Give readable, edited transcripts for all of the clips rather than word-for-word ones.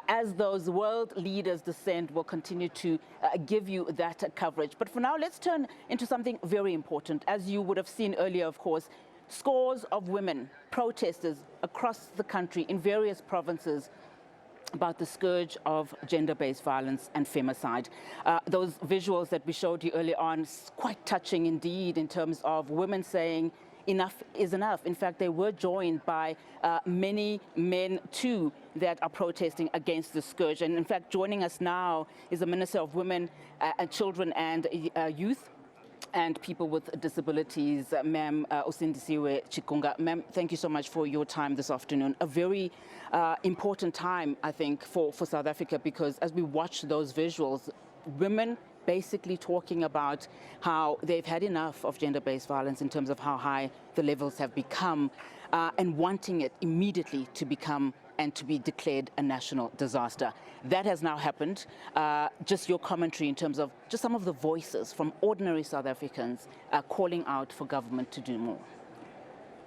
As those world leaders descend, we'll continue to give you that coverage. But for now, let's turn into something very important. As you would have seen earlier, of course, scores of women, protesters across the country in various provinces about the scourge of gender-based violence and femicide. Those visuals that we showed you earlier on, quite touching indeed in terms of women saying, enough is enough. In fact, they were joined by many men too that are protesting against the scourge. And in fact, joining us now is the Minister of Women, Children and Youth and People with Disabilities, Ma'am Sindisiwe Chikunga. Ma'am, thank you so much for your time this afternoon. A very important time, I think, for South Africa, because as we watch those visuals, women basically talking about how they've had enough of gender-based violence in terms of how high the levels have become, and wanting it immediately to become and to be declared a national disaster. That has now happened. Just your commentary in terms of just some of the voices from ordinary South Africans calling out for government to do more.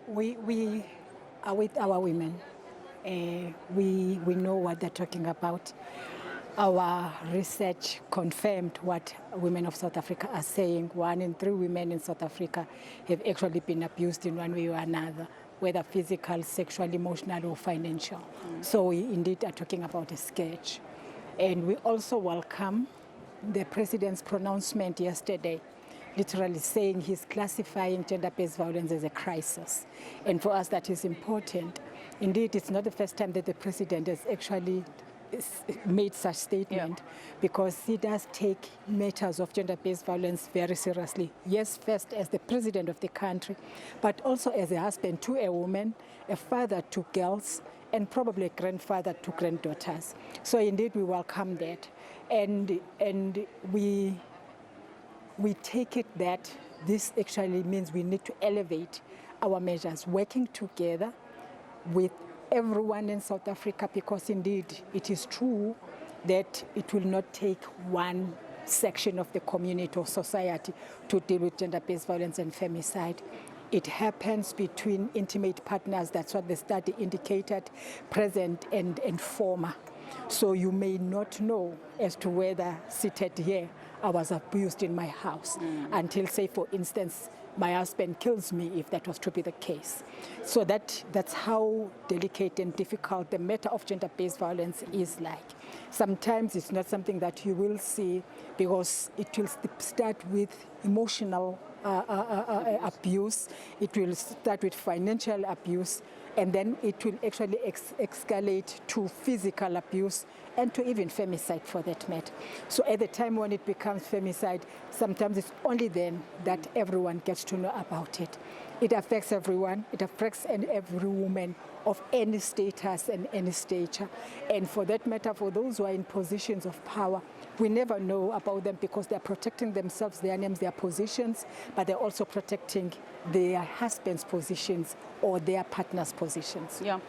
We are with our women. We know what they're talking about. Our research confirmed what women of South Africa are saying. 1 in 3 women in South Africa have actually been abused in one way or another, whether physical, sexual, emotional, or financial. So we indeed are talking about a scourge. And we also welcome the President's pronouncement yesterday, literally saying he's classifying gender-based violence as a crisis. And for us, that is important. Indeed, it's not the first time that the President has actually made such statement, because he does take matters of gender-based violence very seriously. Yes, first as the president of the country, but also as a husband to a woman, a father to girls, and probably a grandfather to granddaughters. So indeed, we welcome that, and we take it that this actually means we need to elevate our measures, working together with everyone in South Africa, because indeed it is true that it will not take one section of the community or society to deal with gender-based violence and femicide. It happens between intimate partners. That's what the study indicated, present and former. So you may not know as to whether seated here I was abused in my house until, say, for instance, my husband kills me, if that was to be the case. So that's how delicate and difficult the matter of gender-based violence is like. Sometimes it's not something that you will see, because it will start with emotional abuse, it will start with financial abuse, and then it will actually escalate to physical abuse and to even femicide, for that matter. So at the time when it becomes femicide, sometimes it's only then that everyone gets to know about it. It affects everyone. It affects every woman of any status and any stature. And for that matter, for those who are in positions of power, we never know about them, because they're protecting themselves, their names, their positions, but they're also protecting their husband's positions or their partner's positions. Yeah,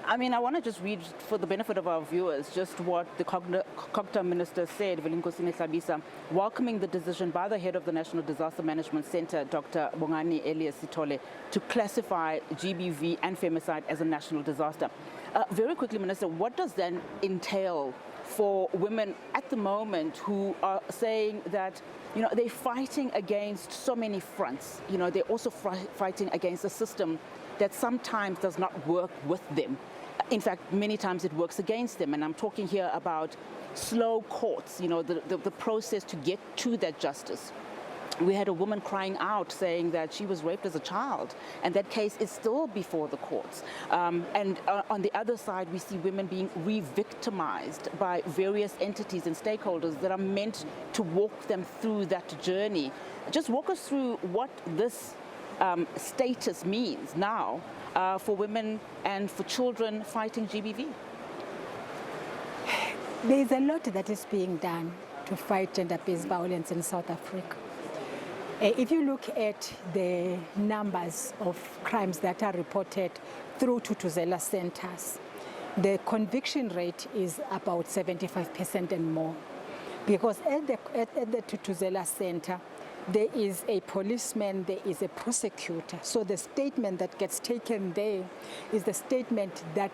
I mean, I want to just read, for the benefit of our viewers, just what the Cogta Minister said, SABC, welcoming the decision by the head of the National Disaster Management Center, Dr. Bongani Elias Sithole, to classify GBV and femicide as a national disaster. Very quickly, Minister, what does that entail for women at the moment who are saying that, they're fighting against so many fronts? They're also fighting against a system that sometimes does not work with them. In fact, many times it works against them. And I'm talking here about slow courts, the process to get to that justice. We had a woman crying out saying that she was raped as a child, and that case is still before the courts. And on the other side, we see women being re-victimized by various entities and stakeholders that are meant to walk them through that journey. Just walk us through what this status means now for women and for children fighting GBV. There's a lot that is being done to fight gender-based violence in South Africa. If you look at the numbers of crimes that are reported through Thuthuzela centers, the conviction rate is about 75% and more. Because at the Thuthuzela center, there is a policeman, there is a prosecutor. So the statement that gets taken there is the statement that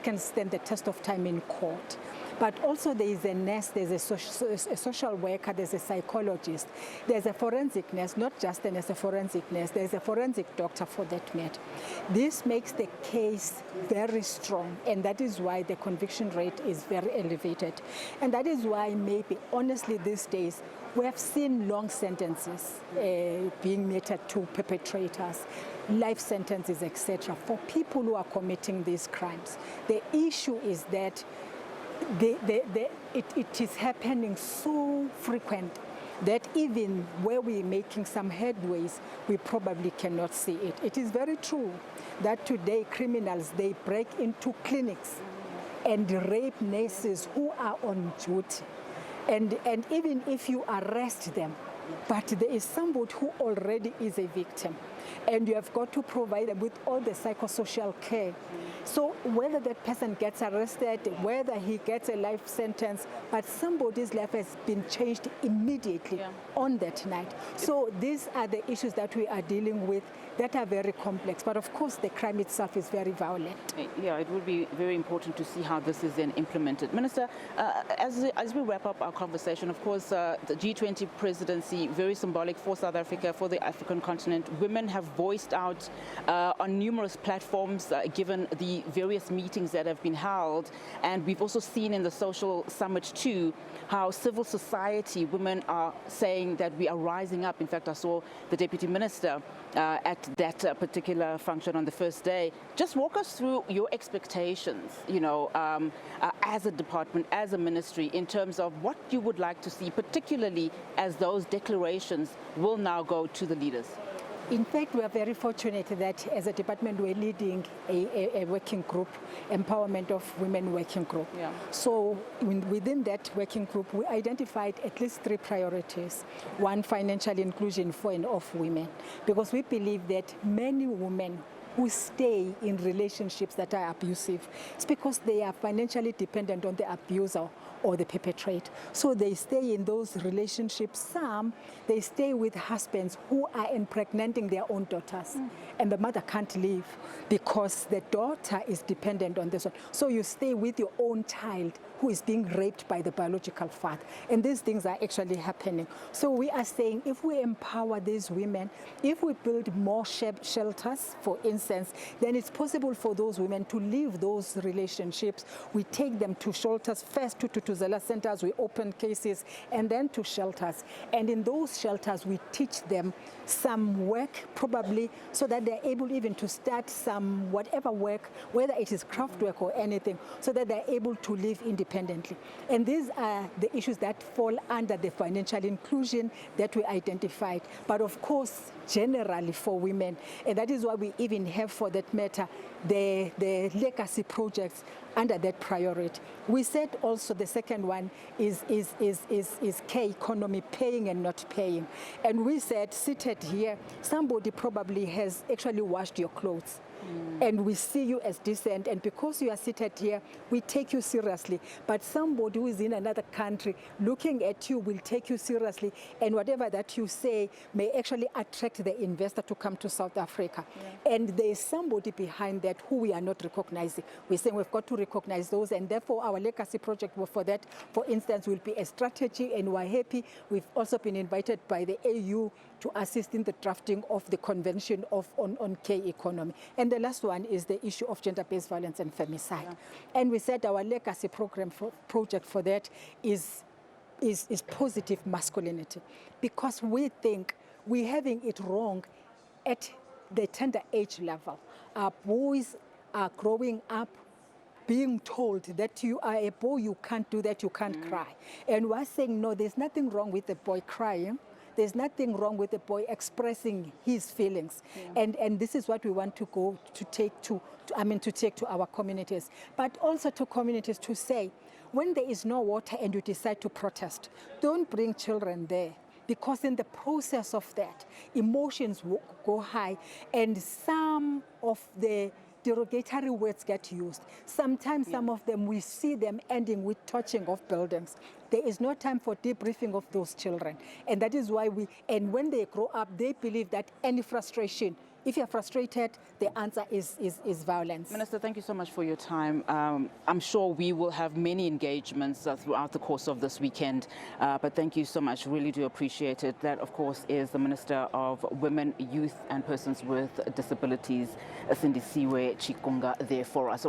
can stand the test of time in court. But also there is a nurse, there's a social worker, there's a psychologist, there's a forensic nurse, not just a nurse, a forensic nurse, there's a forensic doctor for that matter. This makes the case very strong, and that is why the conviction rate is very elevated. And that is why maybe, honestly, these days, we have seen long sentences being meted to perpetrators, life sentences, etc., for people who are committing these crimes. The issue is that it is happening so frequent that even where we're making some headways, we probably cannot see it. It is very true that today criminals, they break into clinics and rape nurses who are on duty. And even if you arrest them, but there is somebody who already is a victim, and you have got to provide them with all the psychosocial care. So whether that person gets arrested, whether he gets a life sentence, but somebody's life has been changed immediately on that night. So these are the issues that we are dealing with that are very complex. But of course, the crime itself is very violent. Yeah, it would be very important to see how this is then implemented. Minister, as we wrap up our conversation, of course, the G20 presidency, very symbolic for South Africa, for the African continent. Women have voiced out on numerous platforms, given the various meetings that have been held. And we've also seen in the social summit too, how civil society women are saying that we are rising up. In fact, I saw the Deputy Minister at that particular function on the first day. Just walk us through your expectations, as a department, as a ministry, in terms of what you would like to see, particularly as those declarations will now go to the leaders. In fact, we are very fortunate that as a department, we're leading a working group, Empowerment of Women working group. Yeah. So within that working group, we identified at least 3 priorities. One, financial inclusion for and of women, because we believe that many women who stay in relationships that are abusive, it's because they are financially dependent on the abuser or the perpetrator. So they stay in those relationships. Some, they stay with husbands who are impregnating their own daughters. And the mother can't leave because the daughter is dependent on this one. So you stay with your own child who is being raped by the biological father. And these things are actually happening. So we are saying if we empower these women, if we build more shelters, for instance, then it's possible for those women to leave those relationships. We take them to shelters, first to Zela centers, we open cases, and then to shelters. And in those shelters, we teach them some work, probably, so that they're able even to start some whatever work, whether it is craft work or anything, so that they're able to live independently. And these are the issues that fall under the financial inclusion that we identified. But of course, generally for women, and that is why we even have, for that matter, the legacy projects under that priority. We said also the second one is care economy, paying and not paying. And we said, seated here, somebody probably has actually washed your clothes. And we see you as decent, and because you are seated here, we take you seriously. But somebody who is in another country looking at you will take you seriously, and whatever that you say may actually attract the investor to come to South Africa. Yeah. And there is somebody behind that who we are not recognizing. We're saying we've got to recognize those, and therefore our legacy project for that, for instance, will be a strategy, and we're happy. We've also been invited by the AU to assist in the drafting of the Convention on Care Economy. And the last one is the issue of gender-based violence and femicide. Yeah. And we said our legacy project for that is positive masculinity, because we think we're having it wrong at the tender age level. Our boys are growing up being told that you are a boy, you can't do that, you can't cry. And we're saying, no, there's nothing wrong with the boy crying. There's nothing wrong with the boy expressing his feelings. Yeah. And this is what we want to take to our communities, but also to communities to say, when there is no water and you decide to protest, don't bring children there, because in the process of that, emotions will go high, and some of the derogatory words get used. Sometimes some of them, we see them ending with torching of buildings. There is no time for debriefing of those children. And that is why and when they grow up, they believe that any frustration, if you're frustrated, the answer is violence. Minister, thank you so much for your time. I'm sure we will have many engagements throughout the course of this weekend, but thank you so much. Really do appreciate it. That, of course, is the Minister of Women, Youth and Persons with Disabilities, Sindisiwe Chikunga, there for us.